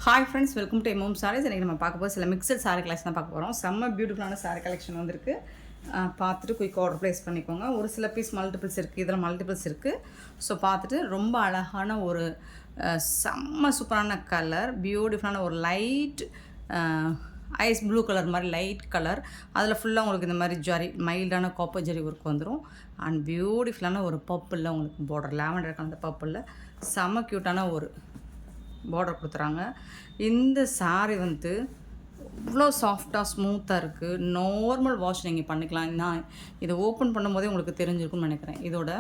Hi friends, welcome to M M Sarees. இன்றைக்கி நம்ம பார்க்க போகிற சில மிக்சட் சாரீ கலெக்ஷன் தான் பார்க்க போகிறோம். செம்ம பியூட்டிஃபுல்லான சாரீ கலெக்ஷன் வந்திருக்கு. பார்த்துட்டு குயிக் ஆர்டர் ப்ளேஸ் பண்ணிக்கோங்க. ஒரு சில பீஸ் மல்டிபிள்ஸ் இருக்குது, இதில் மல்டிபிள்ஸ் இருக்குது. ஸோ பார்த்துட்டு ரொம்ப அழகான ஒரு செம்ம சூப்பரான கலர், பியூட்டிஃபுல்லான ஒரு லைட் ஐஸ் ப்ளூ கலர் மாதிரி லைட் கலர். அதில் ஃபுல்லாக உங்களுக்கு இந்த மாதிரி ஜரி மைல்டான காப்பர் ஜரி ஒர்க் வந்துடும். அண்ட் பியூட்டிஃபுல்லான ஒரு பர்பிளில் உங்களுக்கு பார்டர், லாவெண்டர் கலந்த பர்பிளில் செம்ம க்யூட்டான ஒரு பார்டர் கொடுத்துறாங்க. இந்த சாரீ வந்து இவ்வளோ சாஃப்டாக ஸ்மூத்தாக இருக்குது. நார்மல் வாஷ் நீங்கள் பண்ணிக்கலாம். நான் இதை ஓப்பன் பண்ணும்போதே உங்களுக்கு தெரிஞ்சிருக்குன்னு நினைக்கிறேன். இதோட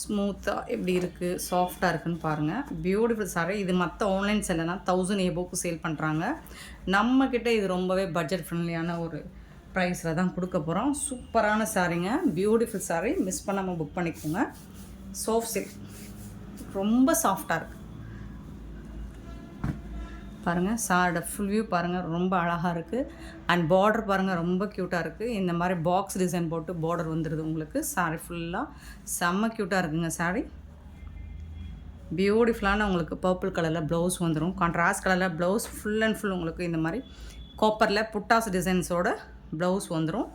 ஸ்மூத்தாக எப்படி இருக்குது, சாஃப்டாக இருக்குதுன்னு பாருங்கள். பியூட்டிஃபுல் சாரீ. இது மற்ற ஆன்லைன் செல்லலாம் 1000 எபோக்கு சேல் பண்ணுறாங்க. நம்மக்கிட்ட இது ரொம்பவே பட்ஜெட் ஃப்ரெண்ட்லியான ஒரு ப்ரைஸில் தான் கொடுக்க போகிறோம். சூப்பரான சாரீங்க, பியூட்டிஃபுல் சாரீ. மிஸ் பண்ணாமல் புக் பண்ணிக்கோங்க. சாஃப்ட் சில்க், ரொம்ப சாஃப்டாக இருக்குது பாருங்கள். சாரோட ஃபுல் வியூ பாருங்கள், ரொம்ப அழகாக இருக்குது. அண்ட் பார்டர் பாருங்கள், ரொம்ப க்யூட்டாக இருக்குது. இந்த மாதிரி பாக்ஸ் டிசைன் போட்டு பார்டர் வந்துடுது உங்களுக்கு. சாரீ ஃபுல்லாக செம்ம க்யூட்டாக இருக்குங்க சாரீ. பியூட்டிஃபுல்லான உங்களுக்கு பர்பிள் கலரில் ப்ளவுஸ் வந்துடும். கான்ட்ராஸ்ட் கலரில் ப்ளவுஸ், ஃபுல் அண்ட் ஃபுல் உங்களுக்கு இந்த மாதிரி காப்பரில் புட்டாஸ் டிசைன்ஸோட ப்ளவுஸ் வந்துடும்.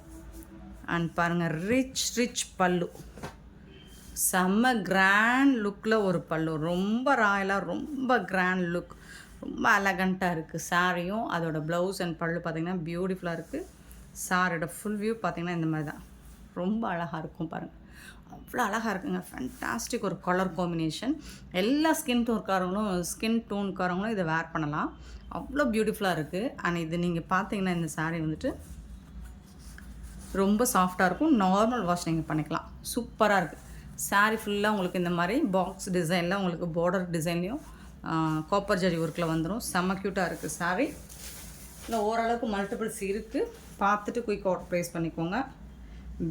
அண்ட் பாருங்கள், ரிச் பல்லு, செம்ம கிராண்ட் லுக்கில் ஒரு பல்லு, ரொம்ப ராயலாக, ரொம்ப கிராண்ட் லுக், ரொம்ப எலகண்ட்டாக இருக்குது சாரியும். அதோட ப்ளவுஸ் அண்ட் பல்லு பார்த்திங்கன்னா பியூட்டிஃபுல்லாக இருக்குது. சாரியோட ஃபுல் வியூ பார்த்திங்கன்னா இந்த மாதிரி தான், ரொம்ப அழகாக இருக்கும் பாருங்கள். அவ்வளோ அழகாக இருக்குங்க, ஃபேன்டாஸ்டிக் ஒரு கலர் காம்பினேஷன். எல்லா ஸ்கின் டோன்காரங்களும் இதை வேர் பண்ணலாம். அவ்வளோ பியூட்டிஃபுல்லாக இருக்குது. அண்ட் இது நீங்கள் பார்த்தீங்கன்னா இந்த சாரீ வந்துட்டு ரொம்ப சாஃப்டாக இருக்கும். நார்மல் வாஷ் நீங்கள் பண்ணிக்கலாம். சூப்பராக இருக்குது சாரீ. ஃபுல்லாக உங்களுக்கு இந்த மாதிரி பாக்ஸ் டிசைனில் உங்களுக்கு பார்டர் டிசைன்லேயும் காப்பர் ஜரி ஒர்க்கில் வந்துடும். செம்ம க்யூட்டாக இருக்குது சாரீ. இல்லை ஓரளவுக்கு மல்டிபிள்ஸ் இருக்குது. பார்த்துட்டு குயிக் ஆர்டர் ப்ளேஸ் பண்ணிக்கோங்க.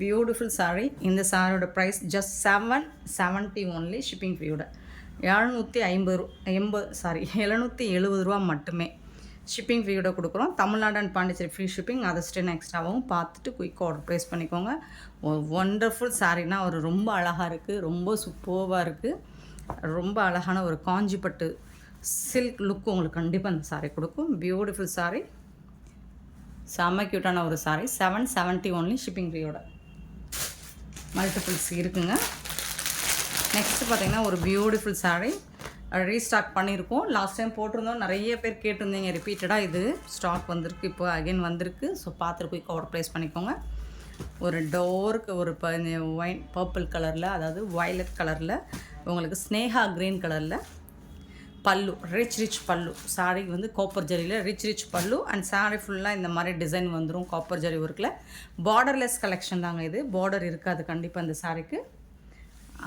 பியூட்டிஃபுல் சாரீ. இந்த சாரியோட ப்ரைஸ் ஜஸ்ட் 770 ஒன்லி, ஷிப்பிங் ஃப்ரீயோட. 770 ரூபா மட்டுமே ஷிப்பிங் ஃப்ரீயோட கொடுக்குறோம். Tamil Nadu and Pondicherry free shipping, அதை ஸ்டென் எக்ஸ்ட்ராவும். பார்த்துட்டு குயிக் ஆர்டர் ப்ளேஸ் பண்ணிக்கோங்க. ஒரு ஒண்டர்ஃபுல் சாரீனா, ஒரு ரொம்ப அழகாக இருக்குது, ரொம்ப சூப்பர்வாக இருக்குது. ரொம்ப அழகான ஒரு காஞ்சிப்பட்டு சில்க் லுக்கு உங்களுக்கு கண்டிப்பாக அந்த சாரீ கொடுக்கும். பியூட்டிஃபுல் சாரீ, செம்ம க்யூட்டான ஒரு சாரீ. 770 ஒன்லி, ஷிப்பிங் ஃப்ரீயோட. மல்டிபிள்ஸ் இருக்குங்க. நெக்ஸ்ட்டு பார்த்திங்கன்னா ஒரு பியூட்டிஃபுல் சாரீ ரீஸ்டாக் பண்ணியிருக்கோம். லாஸ்ட் டைம் போட்டிருந்தோம், நிறைய பேர் கேட்டிருந்தீங்க ரிப்பீட்டடாக. இது ஸ்டாக் வந்திருக்கு, இப்போ அகைன் வந்திருக்கு. ஸோ பார்த்துட்டு குயிக் ஆர்டர் ப்ளேஸ் பண்ணிக்கோங்க. ஒரு டோருக்கு ஒரு ஒயின் பர்பிள் கலரில், அதாவது வயலட் கலரில் உங்களுக்கு ஸ்னேகா க்ரீன் கலரில் பல்லு, ரிச் பல்லு. சாரீ வந்து காப்பர் ஜரியில் ரிச் பல்லு. அண்ட் சாரீ ஃபுல்லாக இந்த மாதிரி டிசைன் வந்துடும் காப்பர் ஜரி ஒர்க்கில். பார்டர்லெஸ் கலெக்ஷன் தாங்க இது. பார்டர் இருக்காது கண்டிப்பாக இந்த சாரீக்கு.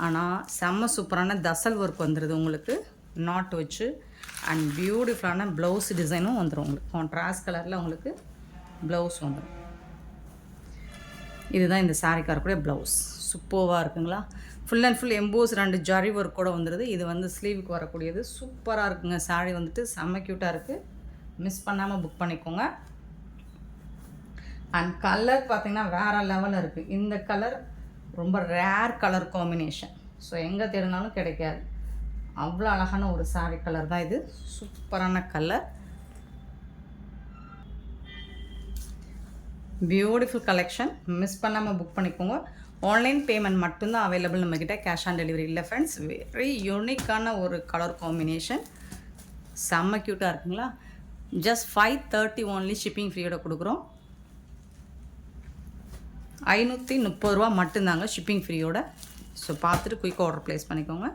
ஆனால் செம்ம சூப்பரான தசல் ஒர்க் வந்துடுது உங்களுக்கு, நாட் வச்சு. அண்ட் பியூட்டிஃபுல்லான ப்ளவுஸ் டிசைனும் வந்துடும் உங்களுக்கு. கான்ட்ராஸ்ட் கலரில் உங்களுக்கு ப்ளவுஸ் வந்துடும். இதுதான் இந்த சாரீக்கு வரக்கூடிய ப்ளவுஸ். சூப்பராக இருக்குங்களா. Full and full EMBOSS 2 zari work கூட வந்துடுது. இது வந்து ஸ்லீவுக்கு வரக்கூடியது. சூப்பராக இருக்குங்க சாரீ வந்துட்டு, செம்ம க்யூட்டாக இருக்குது. மிஸ் பண்ணாமல் புக் பண்ணிக்கோங்க. அண்ட் கலர் பார்த்திங்கன்னா வேறு லெவலில் இருக்குது. இந்த கலர் ரொம்ப ரேர் கலர் காம்பினேஷன். ஸோ எங்கே தேடினாலும் கிடைக்காது. அவ்வளோ அழகான ஒரு சாரீ கலர் தான் இது. சூப்பரான கலர், பியூட்டிஃபுல் கலெக்ஷன். மிஸ் பண்ணாமல் புக் பண்ணிக்கோங்க. ஆன்லைன் பேமெண்ட் மட்டும்தான் அவைலபிள் நம்மக்கிட்ட, கேஷ் ஆன் டெலிவரி இல்லை ஃப்ரெண்ட்ஸ். வெரி யூனிக்கான ஒரு கலர் காம்பினேஷன், செம்ம க்யூட்டாக இருக்குங்களா. ஜஸ்ட் 530 ஒன்லி, ஷிப்பிங் ஃப்ரீயோட கொடுக்குறோம். 530 ரூபா மட்டும்தாங்க ஷிப்பிங் ஃப்ரீயோட. ஸோ பார்த்துட்டு குயிக் ஆர்டர் ப்ளேஸ் பண்ணிக்கோங்க.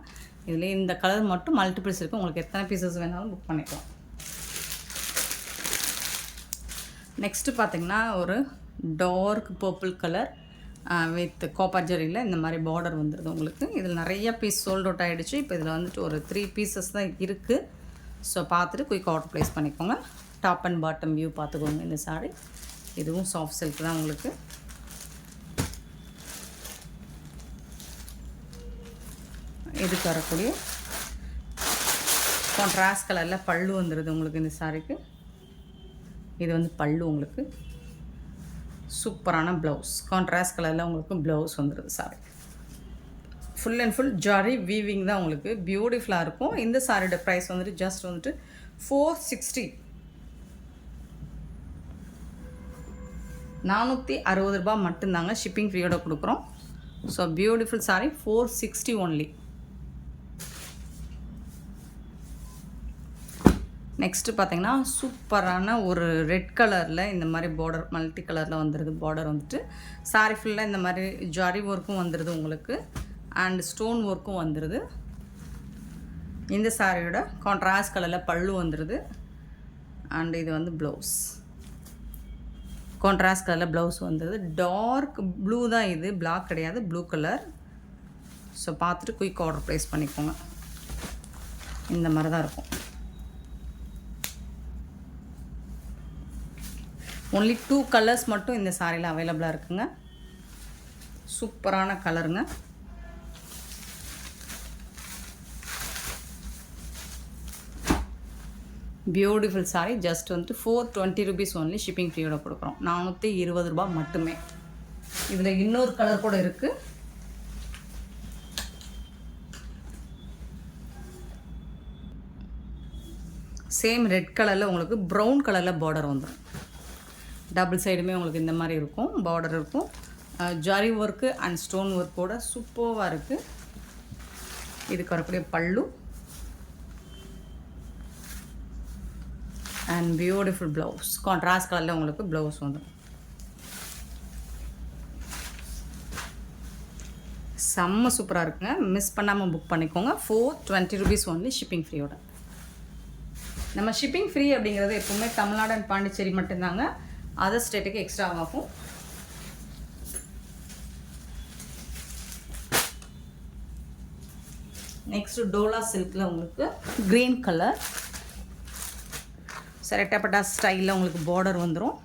இதில் இந்த கலர் மட்டும் மல்டிபிள்ஸ் இருக்குது. உங்களுக்கு எத்தனை பீசஸ் வேணாலும் புக் பண்ணிக்கலாம். நெக்ஸ்ட்டு பார்த்திங்கன்னா ஒரு dark purple colour with copper ஜரியில் இந்த மாதிரி பார்டர் வந்துடுது உங்களுக்கு. இதில் நிறைய பீஸ் சோல்ட் அவுட் ஆகிடுச்சு. இப்போ இதில் வந்துட்டு ஒரு 3 பீசஸ் தான் இருக்குது. ஸோ பார்த்துட்டு குயிக் ஆர்டர் ப்ளேஸ் பண்ணிக்கோங்க. டாப் அண்ட் பாட்டம் வியூ பார்த்துக்கோங்க இந்த சாரீ. இதுவும் சாஃப்ட் சில்க் தான் உங்களுக்கு. இதுக்கு வரக்கூடிய கான்ட்ராஸ்ட் கலரில் பல்லு வந்துடுது உங்களுக்கு இந்த சாரீக்கு. இது வந்து பல்லு உங்களுக்கு. சூப்பரான ப்ளவுஸ், கான்ட்ராஸ்ட் கலரில் உங்களுக்கு ப்ளவுஸ் வந்துடுது sorry. Full and full zari weaving தான் உங்களுக்கு பியூட்டிஃபுல்லாக இருக்கும். இந்த சாரியோட ப்ரைஸ் வந்துட்டு ஜஸ்ட் வந்துட்டு 460 460 மட்டும்தாங்க. ஷிப்பிங் ஃப்ரீயோட கொடுக்குறோம். So beautiful sorry 460 only. Next பார்த்தீங்கன்னா சூப்பரான ஒரு ரெட் கலரில் இந்த மாதிரி பார்டர் மல்டி கலரில் வந்துடுது. பார்டர் வந்துட்டு சாரி ஃபுல்லாக இந்த மாதிரி ஜாரி ஒர்க்கும் வந்துடுது உங்களுக்கு, அண்ட் ஸ்டோன் ஒர்க்கும் வந்துடுது. இந்த சாரியோட கான்ட்ராஸ்ட் கலரில் பல்லு வந்துடுது. அண்ட் இது வந்து ப்ளவுஸ், கான்ட்ராஸ்ட் கலரில் ப்ளவுஸ் வந்துடுது. டார்க் ப்ளூ தான் இது, பிளாக் கிடையாது, ப்ளூ கலர். ஸோ பார்த்துட்டு குயிக் ஆர்டர் ப்ளேஸ் பண்ணிக்கோங்க. இந்த மாதிரி தான் இருக்கும். ஒன்லி 2 கலர்ஸ் மட்டும் இந்த சாரியில் அவைலபிளாக இருக்குங்க. சூப்பரான கலருங்க. பியூட்டிஃபுல் சாரி ஜஸ்ட் வந்துட்டு 420 rupees ஒன்லி. ஷிப்பிங் ஃப்ரீயோட கொடுக்குறோம். 420 ரூபா மட்டுமே. இதில் இன்னொரு கலர் கூட இருக்குது. சேம் ரெட் கலரில் உங்களுக்கு ப்ரௌன் கலரில் பார்டர் வந்துடும். டபுள் சைடுமே உங்களுக்கு இந்த மாதிரி இருக்கும், பார்டர் இருக்கும். ஜரி ஒர்க்கு அண்ட் ஸ்டோன் ஒர்க்கோட சூப்பராக இருக்குது. இதுக்கு வரக்கூடிய பல்லு அண்ட் பியூட்டிஃபுல் ப்ளவுஸ். கான்ட்ராஸ்ட் கலரில் உங்களுக்கு ப்ளவுஸ் வந்துடும். செம்ம சூப்பராக இருக்குங்க. மிஸ் பண்ணாமல் புக் பண்ணிக்கோங்க. 420 rupees ஒன்லி. ஷிப்பிங் ஃப்ரீயோட. நம்ம ஷிப்பிங் ஃப்ரீ அப்படிங்கிறது எப்போவுமே தமிழ்நாடு அண்ட் பாண்டிச்சேரி மட்டும்தாங்க. அதர் ஸ்டேட்டுக்கு எக்ஸ்ட்ரா ஆகும். நெக்ஸ்ட் டோலா சில்கில் உங்களுக்கு க்ரீன் கலர் ரெட்டப்பட்டா ஸ்டைலில் உங்களுக்கு பார்டர் வந்துடும்.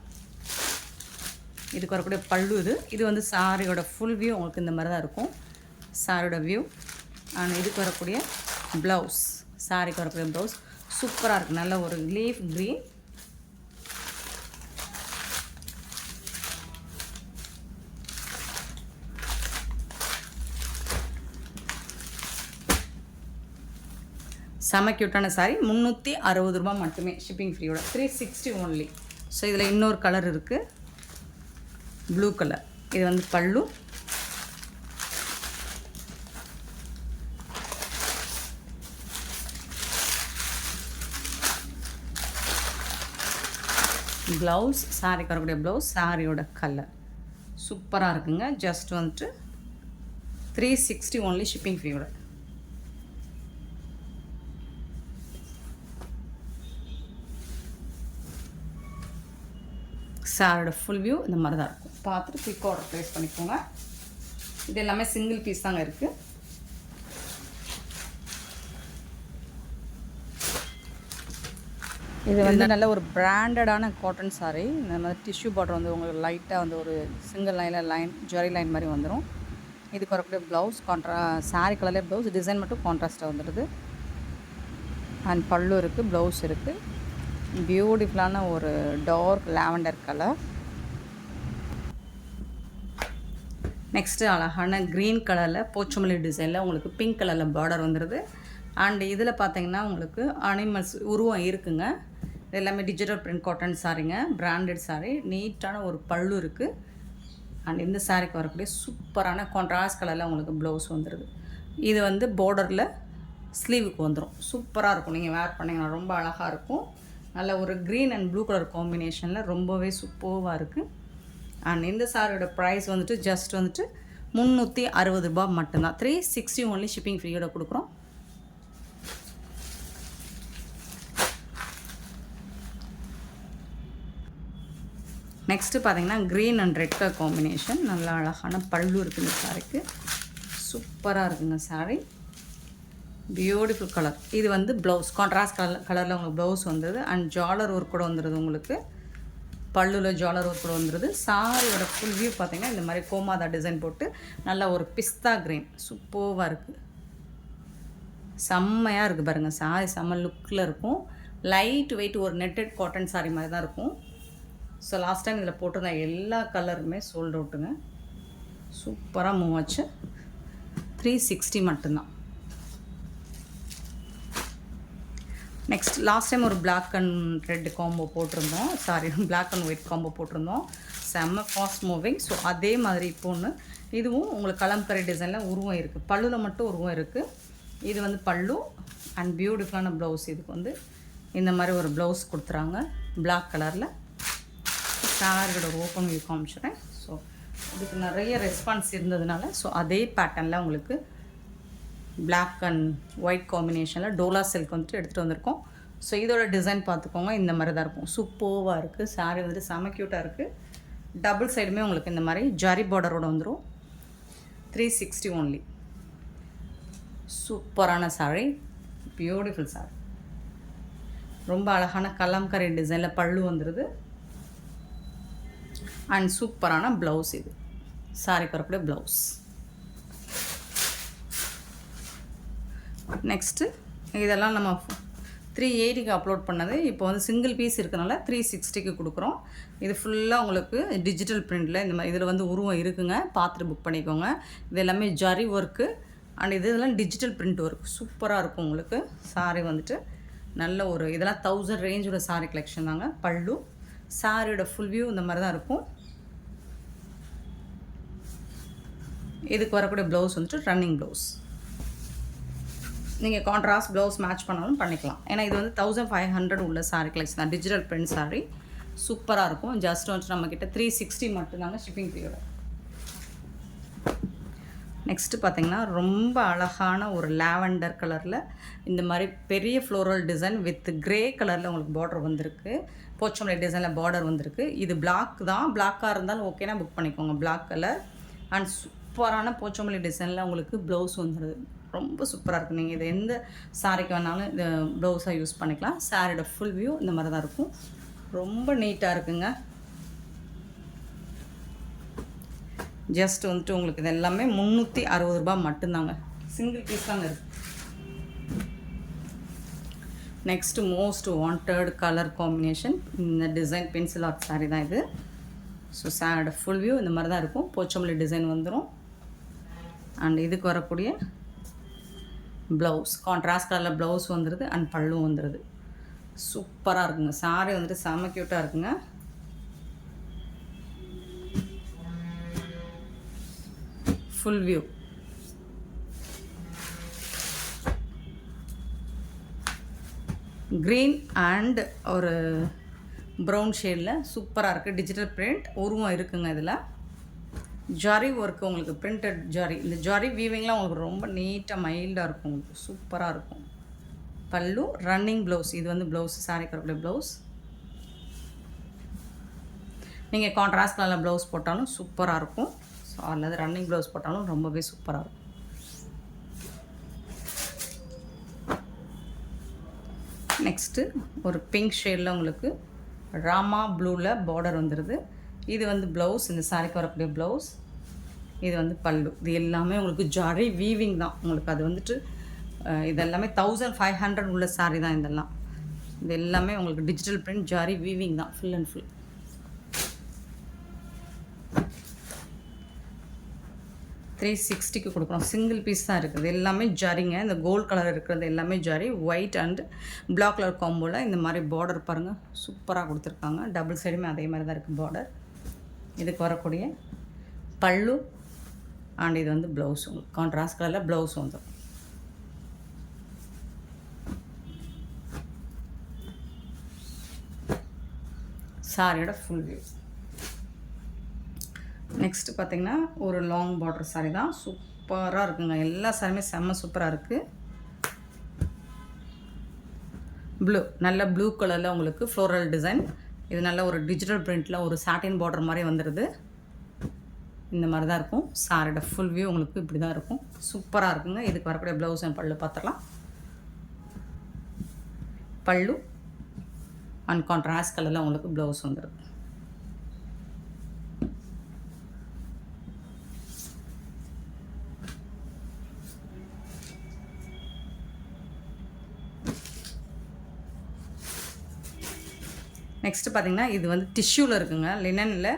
இதுக்கு வரக்கூடிய பல்லு இது வந்து சாரியோட ஃபுல் வியூ உங்களுக்கு இந்த மாதிரி தான் இருக்கும். சாரியோட வியூ அண்ட் இதுக்கு வரக்கூடிய ப்ளவுஸ், சாரிக்கு வரக்கூடிய ப்ளவுஸ் சூப்பராக இருக்குது. நல்ல ஒரு லீஃப் க்ரீன். செம க்யூட்டான சாரி. 360 ரூபா மட்டுமே. ஷிப்பிங் ஃப்ரீயோட. 360 ஒன்லி. ஸோ இதில் இன்னொரு கலர் இருக்குது, ப்ளூ கலர். இது வந்து பல்லு. ப்ளவுஸ், சாரிக்கு வரக்கூடிய ப்ளவுஸ், சாரியோட கலர் சூப்பராக இருக்குங்க. ஜஸ்ட் வந்துட்டு 360 ஒன்லி. ஷிப்பிங் ஃப்ரீயோட. சாரோட ஃபுல் வியூ இந்த மாதிரி தான் இருக்கும். பார்த்துட்டு குயிக் ஆர்டர் ப்ளேஸ் பண்ணிக்கோங்க. இது எல்லாமே சிங்கிள் பீஸ் தாங்க இருக்குது. இது வந்து நல்ல ஒரு பிராண்டடான காட்டன் சாரீ. இந்த மாதிரி டிஷ்யூ பார்டர் வந்து உங்களுக்கு லைட்டாக வந்து ஒரு சிங்கிள் லைன் ஜரி லைன் மாதிரி வந்துடும். இதுக்கு வரக்கூடிய ப்ளவுஸ் சாரீ கலர்லேயே ப்ளவுஸ், டிசைன் மட்டும் கான்ட்ராஸ்ட்டாக வந்துடுது. அண்ட் பல்லு இருக்குது, ப்ளவுஸ் இருக்குது. பியூட்டிஃபுல்லான ஒரு டார்க் லாவெண்டர் கலர். நெக்ஸ்ட்டு அழகான க்ரீன் கலரில் போச்சமல்லி டிசைனில் உங்களுக்கு பிங்க் கலரில் பார்டர் வந்துடுது. அண்ட் இதில் பார்த்தீங்கன்னா உங்களுக்கு அனிமல்ஸ் உருவம் இருக்குங்க. இது எல்லாமே டிஜிட்டல் பிரிண்ட் காட்டன் சாரீங்க, பிராண்டட் சாரீ. நீட்டான ஒரு பல்லு இருக்குது. அண்ட் இந்த சாரீக்கு வரக்கூடிய சூப்பரான கான்ட்ராஸ்ட் கலரில் உங்களுக்கு ப்ளவுஸ் வந்துடுது. இது வந்து பார்டரில் ஸ்லீவுக்கு வந்துடும். சூப்பராக இருக்கும். நீங்கள் வேர் பண்ணிங்கன்னா ரொம்ப அழகாக இருக்கும். நல்ல ஒரு க்ரீன் அண்ட் ப்ளூ கலர் காம்பினேஷனில் ரொம்பவே சூப்பராக இருக்குது. அண்ட் இந்த சாரியோட ப்ரைஸ் வந்துட்டு ஜஸ்ட் வந்துட்டு 360 ரூபா மட்டும்தான். 360 ஒன்லி. ஷிப்பிங் ஃப்ரீயோட கொடுக்குறோம். நெக்ஸ்ட்டு பார்த்தீங்கன்னா green and red colour combination. நல்லா அழகான பல்லு இருக்குது இந்த சாரிக்கு. சூப்பராக இருக்குங்க சாரி. Beautiful colour. இது வந்து ப்ளவுஸ், கான்ட்ராஸ்ட் கலரில் உங்களுக்கு ப்ளவுஸ் வந்துடுது. அண்ட் ஜாலர் ஒர்க் கூட வந்துடுது உங்களுக்கு. பல்லுவில் ஜாலர் ஒர்க் கூட வந்துடுது. சாரியோட ஃபுல் வியூ பார்த்திங்கன்னா இந்த மாதிரி கோமாதா டிசைன் போட்டு நல்ல ஒரு பிஸ்தா க்ரீன் சூப்பராக இருக்குது. செம்மையாக இருக்குது பாருங்கள். சாரி செம்ம லுக்கில் இருக்கும். லைட் வெயிட் ஒரு நெட்டட் காட்டன் சாரி மாதிரி தான் இருக்கும். ஸோ லாஸ்ட் டைம் இதில் போட்டிருந்த எல்லா கலருமே சோல்ட் அவுட்டுங்க. சூப்பராக மூவ் ஆச்சு. 360 மட்டும்தான். நெக்ஸ்ட் லாஸ்ட் டைம் ஒரு பிளாக் அண்ட் ரெட் காம்போ போட்டிருந்தோம், sorry black and white combo போட்டிருந்தோம், செம்ம ஃபாஸ்ட் மூவிங். ஸோ அதே மாதிரி இப்போ ஒன்று இதுவும் உங்களுக்கு கலம்கரை டிசைனில் உருவம் இருக்குது, பல்லுவில் மட்டும் உருவம் இருக்குது. இது வந்து பல்லு அண்ட் பியூட்டிஃபுல்லான ப்ளவுஸ். இதுக்கு வந்து இந்த மாதிரி ஒரு ப்ளவுஸ் கொடுத்துறாங்க பிளாக் கலரில். சாரியோட ஓப்பன் வியூ காமிச்சிடுறேன். ஸோ இதுக்கு நிறைய ரெஸ்பான்ஸ் இருந்ததுனால ஸோ அதே பேட்டர்னில் உங்களுக்கு பிளாக் அண்ட் ஒயிட் காம்பினேஷனில் டோலா சில்க் வந்துட்டு எடுத்துகிட்டு வந்திருக்கோம். ஸோ இதோட டிசைன் பார்த்துக்கோங்க, இந்த மாதிரி தான் இருக்கும். சூப்பர்வாக இருக்குது, சாரீ வந்துட்டு செம க்யூட்டாக இருக்குது. டபுள் சைடுமே உங்களுக்கு இந்த மாதிரி ஜரி பார்டரோடு வந்துடும். 360 ஒன்லி. சூப்பரான சாரீ, பியூட்டிஃபுல் சாரீ. ரொம்ப அழகான கலம்கரை டிசைனில் பல்லு வந்துடுது அண்ட் சூப்பரான ப்ளவுஸ். இது சாரிக்கு வரக்கூடிய ப்ளவுஸ். நெக்ஸ்ட்டு இதெல்லாம் நம்ம 380க்கு அப்லோட் பண்ணது, இப்போ வந்து சிங்கிள் பீஸ் இருக்கனால 360க்கு கொடுக்குறோம். இது ஃபுல்லாக உங்களுக்கு டிஜிட்டல் பிரிண்டில் இந்த மாதிரி இதில் வந்து உருவம் இருக்குங்க, பார்த்துட்டு புக் பண்ணிக்கோங்க. இது எல்லாமே ஜரி ஒர்க்கு அண்ட் இதெல்லாம் டிஜிட்டல் பிரிண்ட் ஒர்க் சூப்பராக இருக்கும் உங்களுக்கு. சாரீ வந்துட்டு நல்ல ஒரு இதெல்லாம் 1000 ரேஞ்சோட சாரீ கலெக்ஷன் தாங்க. பல்லு சாரியோட ஃபுல் வியூ இந்த மாதிரி தான் இருக்கும். இதுக்கு வரக்கூடிய ப்ளவுஸ் வந்துட்டு ரன்னிங் ப்ளவுஸ். நீங்கள் கான்ட்ராஸ்ட் ப்ளவுஸ் மேட்ச் பண்ணாலும் பண்ணிக்கலாம். ஏன்னா இது வந்து 1500 உள்ள சாரீ கலெக்ஷன் தான், டிஜிட்டல் பிரிண்ட் சாரீ சூப்பராக இருக்கும். ஜஸ்ட் வந்துட்டு நம்மக்கிட்ட 360 மட்டும்தாங்க ஷிப்பிங் பீரியட். நெக்ஸ்ட்டு பார்த்திங்கன்னா ரொம்ப அழகான ஒரு லாவெண்டர் கலரில் இந்த மாதிரி பெரிய ஃப்ளோரல் டிசைன் வித் க்ரே கலரில் உங்களுக்கு பார்டர் வந்திருக்கு. போச்சம்பளை டிசைனில் பார்டர் வந்திருக்கு. இது பிளாக் தான், பிளாக்காக இருந்தாலும் ஓகேனா புக் பண்ணிக்கோங்க. பிளாக் கலர் அண்ட் சூப்பரான போச்சம்பளை டிசைனில் உங்களுக்கு ப்ளவுஸ் வந்துடுது. ரொம்ப சூப்பராக இருக்கும். நீங்கள் இது எந்த சாரிக்கு வேணாலும் இது ப்ளவுஸாக யூஸ் பண்ணிக்கலாம். சாரியோட ஃபுல் வியூ இந்த மாதிரி தான் இருக்கும். ரொம்ப நீட்டாக இருக்குங்க. ஜஸ்ட் வந்துட்டு உங்களுக்கு இது எல்லாமே 360 ரூபா மட்டும்தாங்க. சிங்கிள் பீஸ் தாங்க இருக்குது. Next most wanted colour combination இந்த டிசைன் பென்சில் ஆர்ட் சாரீ தான் இது. ஸோ சாரியோட ஃபுல் வியூ இந்த மாதிரி தான் இருக்கும். போச்சம்பளி டிசைன் வந்துடும் அண்ட் இதுக்கு வரக்கூடிய ப்ளவுஸ் கான்ட்ராஸ்ட் கலரில் ப்ளவுஸ் வந்துடுது அண்ட் பல்லு வந்துடுது. சூப்பராக இருக்குங்க. சாரீ வந்துட்டு செம க்யூட்டாக இருக்குங்க. ஃபுல் வியூ க்ரீன் அண்ட் ஒரு ப்ரௌன் ஷேடில் சூப்பராக இருக்குது. டிஜிட்டல் பிரிண்ட் உருவம் இருக்குங்க. இதில் ஜரி ஒர்க்கு உங்களுக்கு பிரிண்டட் ஜரி, இந்த ஜரி வீவிங்லாம் உங்களுக்கு ரொம்ப நீட்டாக மைல்டாக இருக்கும். உங்களுக்கு சூப்பராக இருக்கும். பல்லு ரன்னிங் ப்ளவுஸ். இது வந்து ப்ளவுஸ் சாரிக்கு வரக்கூடிய ப்ளவுஸ். நீங்கள் கான்ட்ராஸ்ட் கலரில் ப்ளவுஸ் போட்டாலும் சூப்பராக இருக்கும். ஸோ அல்லது ரன்னிங் ப்ளவுஸ் போட்டாலும் ரொம்பவே சூப்பராக இருக்கும். நெக்ஸ்ட்டு ஒரு பிங்க் ஷேடில் உங்களுக்கு ராமா ப்ளூவில் பார்டர் வந்துடுது. இது வந்து ப்ளவுஸ், இந்த சாரிக்கு வரக்கூடிய ப்ளவுஸ். இது வந்து பல்லு. இது எல்லாமே உங்களுக்கு ஜரி வீவிங் தான். உங்களுக்கு அது வந்துட்டு இதெல்லாமே 1500 உள்ள சாரீ தான். இதெல்லாம் இது எல்லாமே உங்களுக்கு டிஜிட்டல் பிரிண்ட் ஜரி வீவிங் தான் ஃபுல் அண்ட் ஃபுல். 360க்கு கொடுக்குறோம். சிங்கிள் பீஸ் தான் இருக்குது. எல்லாமே ஜரிங்க. இந்த கோல்டு கலர் இருக்கிறது எல்லாமே zari. White and black colour காம்போவில் இந்த மாதிரி பார்டர் பாருங்கள் சூப்பராக கொடுத்துருக்காங்க. டபுள் சைடுமே அதே மாதிரி தான் இருக்குது பார்டர். இதுக்கு வரக்கூடிய பல்லு அண்ட் இது வந்து ப்ளவுஸ். உங்களுக்கு கான்ட்ராஸ்ட் கலரில் ப்ளவுஸ் வந்துடும். சாரியோட ஃபுல் வியூ. நெக்ஸ்ட்டு பார்த்திங்கன்னா ஒரு லாங் பார்டர் சாரீ தான். சூப்பராக இருக்குங்க. எல்லா சாரியுமே செம்ம சூப்பராக இருக்குது. ப்ளூ, நல்ல ப்ளூ கலரில் உங்களுக்கு ஃப்ளோரல் டிசைன். இது நல்ல ஒரு டிஜிட்டல் பிரிண்டில் ஒரு சாட்டின் பார்டர் மாதிரி வந்துடுது. இந்த மாதிரி தான் இருக்கும். சாரியோட ஃபுல் வியூ உங்களுக்கு இப்படி தான் இருக்கும். சூப்பராக இருக்குங்க. இதுக்கு வரக்கூடிய ப்ளவுஸ் அண்ட் பல்லு பார்த்துடலாம். பல்லு அண்ட் கான்ட்ராஸ்ட் கலரில் உங்களுக்கு ப்ளவுஸ் வந்துடுது. நெக்ஸ்ட்டு பார்த்திங்கன்னா இது வந்து டிஷ்யூவில் இருக்குங்க. லினனில்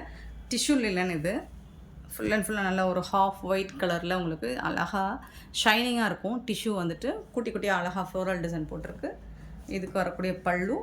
டிஷ்யூ லினன். இது ஃபுல் அண்ட் ஃபுல்லாக நல்லா ஒரு ஹாஃப் ஒயிட் கலரில் உங்களுக்கு அழகாக ஷைனிங்காக இருக்கும். டிஷ்யூ வந்துட்டு குட்டி குட்டியாக அழகாக ஃப்ளோரல் டிசைன் போட்டிருக்கு. இதுக்கு வரக்கூடிய பல்லு.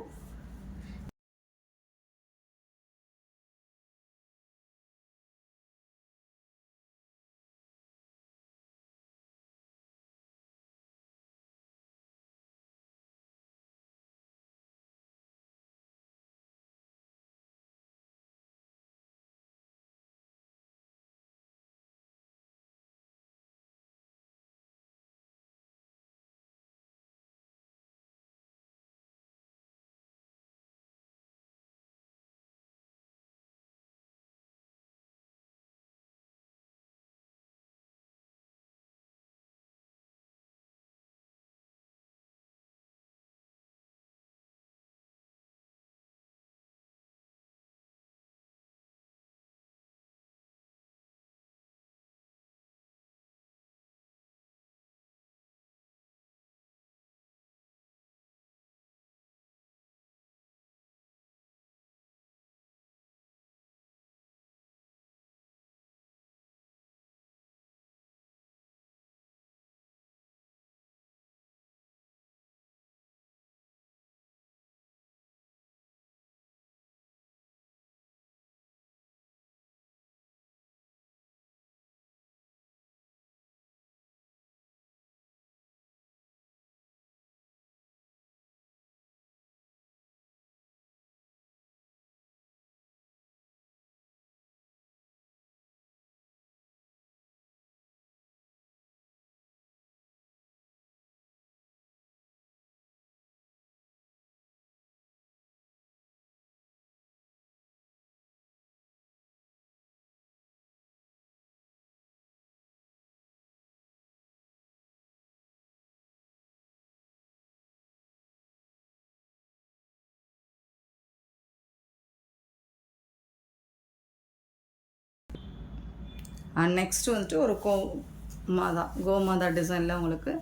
நெக்ஸ்ட்டு வந்துட்டு ஒரு கோமாதா டிசைனில் உங்களுக்கு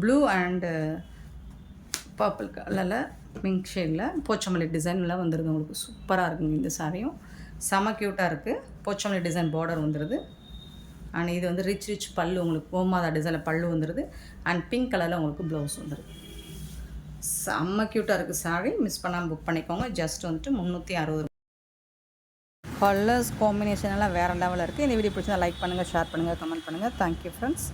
ப்ளூ அண்டு பர்பிள் கலரில் பிங்க் ஷேடில் போச்சமல்லி டிசைனில் வந்துடுது. உங்களுக்கு சூப்பராக இருக்குங்க இந்த சாரியும். செம க்யூட்டாக இருக்குது. போச்சமல்லி டிசைன் பார்டர் வந்துடுது. அண்ட் இது வந்து ரிச் பல்லு, உங்களுக்கு கோமாதா டிசைனில் பல்லு வந்துடுது. அண்ட் பிங்க் கலரில் உங்களுக்கு ப்ளவுஸ் வந்துடுது. செம்ம க்யூட்டாக இருக்குது சாரி. மிஸ் பண்ணாமல் புக் பண்ணிக்கோங்க. ஜஸ்ட் வந்துட்டு 360. கலர்ஸ் காம்பினேஷன் எல்லாம் வேறு லெவலில் இருக்குது. இந்த வீடியோ பிடிச்சா லைக் பண்ணுங்கள், ஷேர் பண்ணுங்கள், கமெண்ட் பண்ணுங்கள். Thank you friends.